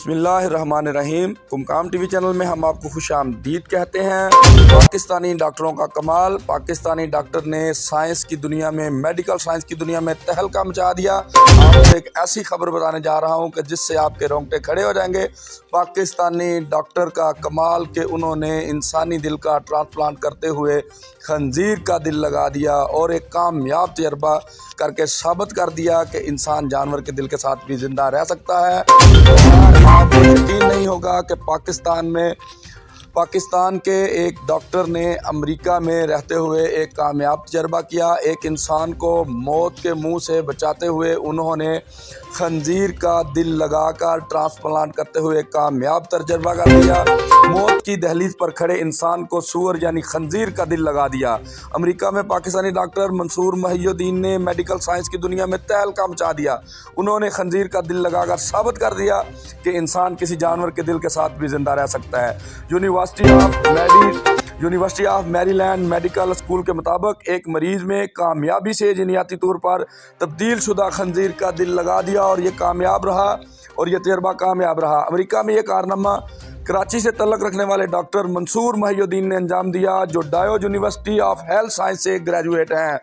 बिस्मिल्लाहिर्रहमानिर्रहीम। कुमकाम TV channel में हम आपको खुश आमदीद कहते हैं। पाकिस्तानी डॉक्टरों का कमाल। पाकिस्तानी डॉक्टर ने साइंस की दुनिया में, मेडिकल साइंस की दुनिया में तहलका मचा दिया। आपको एक ऐसी खबर बताने जा रहा हूं कि जिससे आपके रोंगटे खड़े हो जाएंगे। पाकिस्तानी डॉक्टर का कमाल कि उन्होंने इंसानी दिल का ट्रांसप्लांट करते हुए खंजीर का दिल लगा दिया और एक कामयाब तजर्बा करके साबित कर दिया कि इंसान जानवर के दिल के साथ भी ज़िंदा रह सकता है। आपको यकीन नहीं होगा कि पाकिस्तान के एक डॉक्टर ने अमेरिका में रहते हुए एक कामयाब तजर्बा किया। एक इंसान को मौत के मुंह से बचाते हुए उन्होंने खंजीर का दिल लगाकर ट्रांसप्लांट करते हुए एक कामयाब तजर्बा कर दिया। मौत की दहलीज पर खड़े इंसान को सूअर यानी खंजीर का दिल लगा दिया। अमेरिका में पाकिस्तानी डॉक्टर मंसूर महिउद्दीन ने मेडिकल साइंस की दुनिया में तहलका मचा दिया। उन्होंने खंजीर का दिल लगाकर साबित कर दिया कि इंसान किसी जानवर के दिल के साथ भी जिंदा रह सकता है। University of Maryland medical school के मुताबिक एक मरीज में कामयाबी से जीनियाती तौर पर तब्दील शुदा खंजीर का दिल लगा दिया और ये कामयाब रहा और यह तजर्बा कामयाब रहा। अमेरिका में यह कारनामा कराची से तल्लुक़ रखने वाले डॉक्टर मंसूर महिउद्दीन ने अंजाम दिया, जो डायो यूनिवर्सिटी ऑफ हेल्थ साइंस से ग्रेजुएट हैं।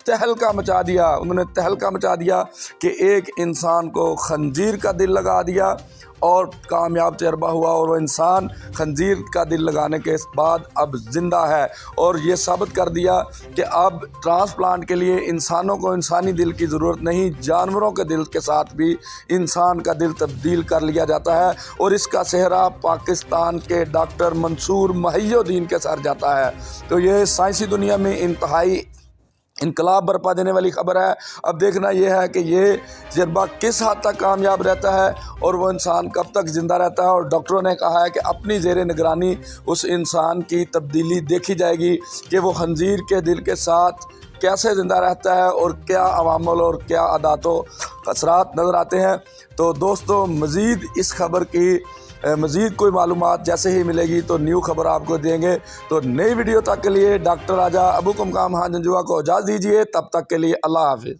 तहलका मचा दिया, उन्होंने तहलका मचा दिया कि एक इंसान को खंजीर का दिल लगा दिया और कामयाब तजर्बा हुआ और वो इंसान खंजीर का दिल लगाने के बाद अब ज़िंदा है। और ये साबित कर दिया कि अब ट्रांसप्लांट के लिए इंसानों को इंसानी दिल की ज़रूरत नहीं, जानवरों के दिल के साथ भी इंसान का दिल तब्दील कर लिया जाता है। और इसका सेहरा पाकिस्तान के डॉक्टर मंसूर महिउद्दीन के सर जाता है। तो ये साइंसी दुनिया में इंतहाई इनकलाब बरपा देने वाली खबर है। अब देखना यह है कि ये तजर्बा किस हद तक कामयाब रहता है और वो इंसान कब तक ज़िंदा रहता है। और डॉक्टरों ने कहा है कि अपनी ज़ेरे निगरानी उस इंसान की तब्दीली देखी जाएगी कि वो खंजीर के दिल के साथ कैसे ज़िंदा रहता है और क्या अवामल और क्या आदातों असरात नज़र आते हैं। तो दोस्तों, मज़ीद इस खबर की मज़ीद कोई मालूमात जैसे ही मिलेगी तो न्यू खबर आपको देंगे। तो नई वीडियो तक के लिए डॉक्टर राजा अबू कुमकाम खान जंजुआ को इजाज़त दीजिए। तब तक के लिए अल्लाह हाफ़िज़।